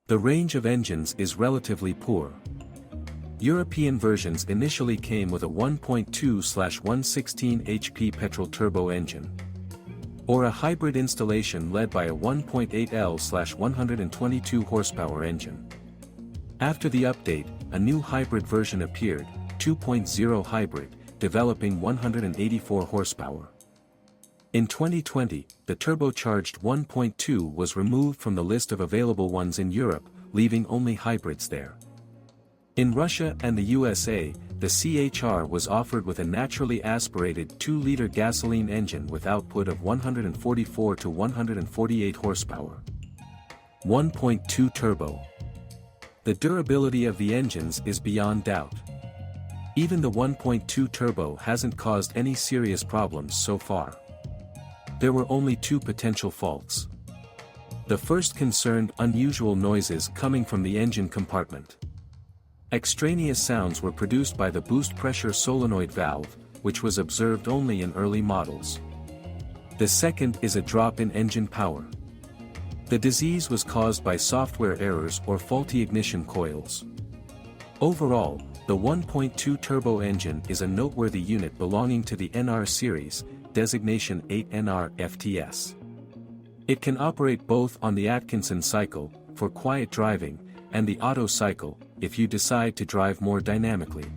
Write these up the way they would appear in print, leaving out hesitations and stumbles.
The range of engines is relatively poor. European versions initially came with a 1.2/116 HP petrol turbo engine, or a hybrid installation led by a 1.8L/122 horsepower engine. After the update, a new hybrid version appeared, 2.0 Hybrid, developing 184 horsepower. In 2020, the turbocharged 1.2 was removed from the list of available ones in Europe, leaving only hybrids there. In Russia and the USA, the CHR was offered with a naturally aspirated 2-liter gasoline engine with output of 144 to 148 horsepower. 1.2 turbo. The durability of the engines is beyond doubt. Even the 1.2 turbo hasn't caused any serious problems so far. There were only two potential faults. The first concerned unusual noises coming from the engine compartment. Extraneous sounds were produced by the boost pressure solenoid valve, which was observed only in early models. The second is a drop in engine power. The disease was caused by software errors or faulty ignition coils. Overall, the 1.2 turbo engine is a noteworthy unit belonging to the NR series, designation 8NR FTS. It can operate both on the Atkinson cycle, for quiet driving, and the Otto cycle, if you decide to drive more dynamically.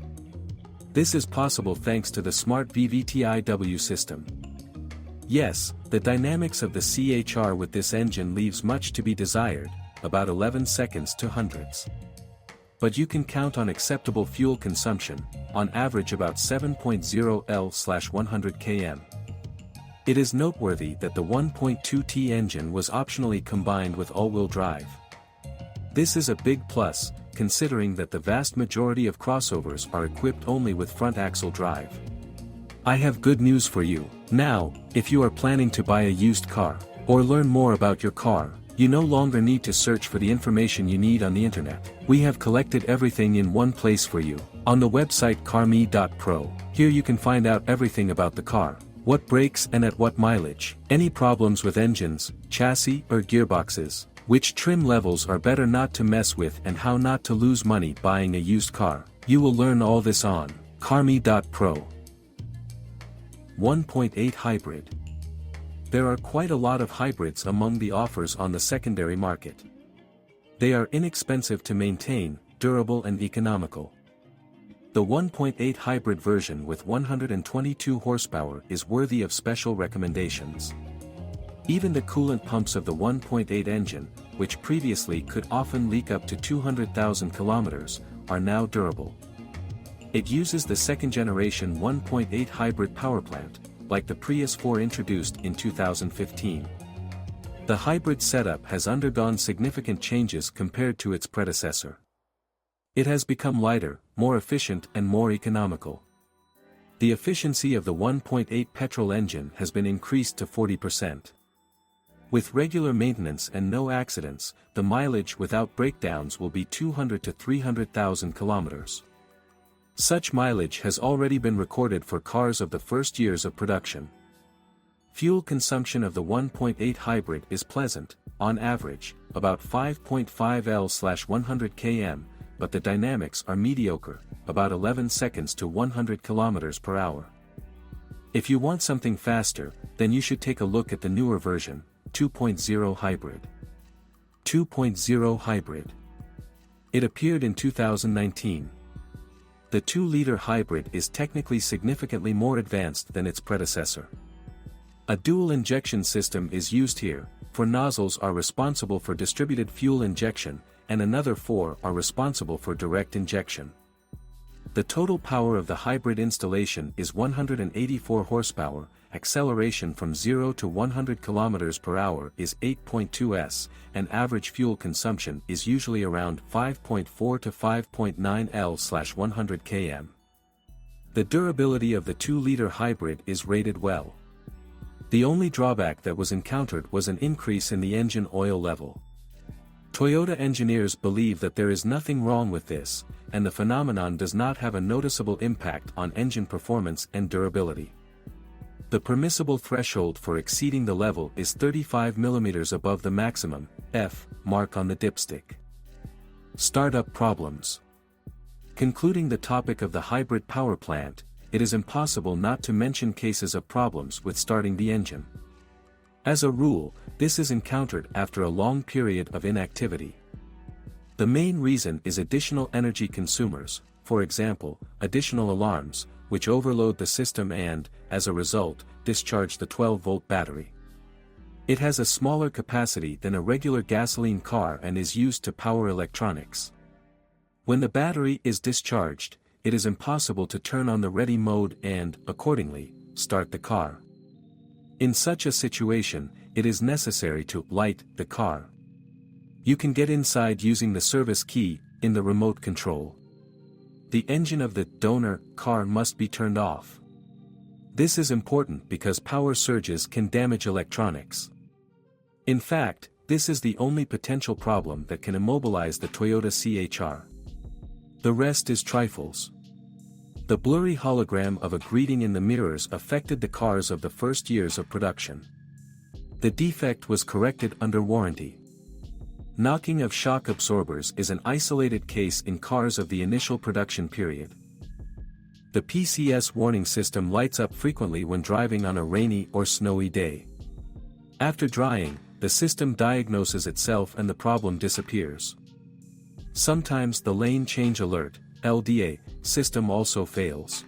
This is possible thanks to the smart VVT-IW system. Yes, the dynamics of the CHR with this engine leaves much to be desired, about 11 seconds to hundreds. But you can count on acceptable fuel consumption, on average about 7.0 L/100 km. It is noteworthy that the 1.2T engine was optionally combined with all-wheel drive. This is a big plus, considering that the vast majority of crossovers are equipped only with front axle drive. I have good news for you. Now, if you are planning to buy a used car, or learn more about your car, you no longer need to search for the information you need on the internet. We have collected everything in one place for you, on the website carme.pro. Here you can find out everything about the car, what brakes and at what mileage, any problems with engines, chassis or gearboxes, which trim levels are better not to mess with, and how not to lose money buying a used car. You will learn all this on carme.pro. 1.8 Hybrid. There are quite a lot of hybrids among the offers on the secondary market. They are inexpensive to maintain, durable and economical. The 1.8 hybrid version with 122 horsepower is worthy of special recommendations. Even the coolant pumps of the 1.8 engine, which previously could often leak up to 200,000 kilometers, are now durable. It uses the second-generation 1.8 hybrid powerplant, like the Prius 4 introduced in 2015. The hybrid setup has undergone significant changes compared to its predecessor. It has become lighter, more efficient and more economical. The efficiency of the 1.8 petrol engine has been increased to 40%. With regular maintenance and no accidents, the mileage without breakdowns will be 200 to 300,000 kilometers. Such mileage has already been recorded for cars of the first years of production. Fuel consumption of the 1.8 hybrid is pleasant, on average, about 5.5 L/100 km, but the dynamics are mediocre, about 11 seconds to 100 km per hour. If you want something faster, then you should take a look at the newer version, 2.0 Hybrid. 2.0 Hybrid. It appeared in 2019. The 2-liter hybrid is technically significantly more advanced than its predecessor. A dual injection system is used here, 4 nozzles are responsible for distributed fuel injection, and another 4 are responsible for direct injection. The total power of the hybrid installation is 184 horsepower, acceleration from 0 to 100 km per hour is 8.2 s, and average fuel consumption is usually around 5.4 to 5.9 L/100 km. The durability of the 2-liter hybrid is rated well. The only drawback that was encountered was an increase in the engine oil level. Toyota engineers believe that there is nothing wrong with this, and the phenomenon does not have a noticeable impact on engine performance and durability. The permissible threshold for exceeding the level is 35 mm above the maximum F mark on the dipstick. Startup problems. Concluding the topic of the hybrid power plant, it is impossible not to mention cases of problems with starting the engine. As a rule, this is encountered after a long period of inactivity. The main reason is additional energy consumers, for example, additional alarms, which overload the system and, as a result, discharge the 12-volt battery. It has a smaller capacity than a regular gasoline car and is used to power electronics. When the battery is discharged, it is impossible to turn on the ready mode and, accordingly, start the car. In such a situation, it is necessary to light the car. You can get inside using the service key in the remote control. The engine of the donor car must be turned off. This is important because power surges can damage electronics. In fact, this is the only potential problem that can immobilize the Toyota CHR. The rest is trifles. The blurry hologram of a greeting in the mirrors affected the cars of the first years of production. The defect was corrected under warranty. Knocking of shock absorbers is an isolated case in cars of the initial production period. The PCS warning system lights up frequently when driving on a rainy or snowy day. After drying, the system diagnoses itself and the problem disappears. Sometimes the lane change alert, LDA, system also fails.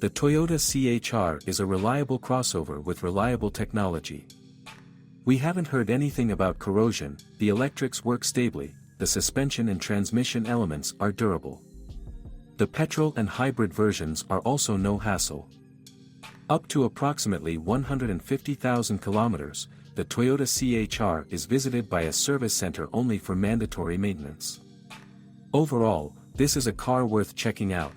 The Toyota CHR is a reliable crossover with reliable technology. We haven't heard anything about corrosion, the electrics work stably, the suspension and transmission elements are durable. The petrol and hybrid versions are also no hassle. Up to approximately 150,000 kilometers, the Toyota CHR is visited by a service center only for mandatory maintenance. Overall, this is a car worth checking out.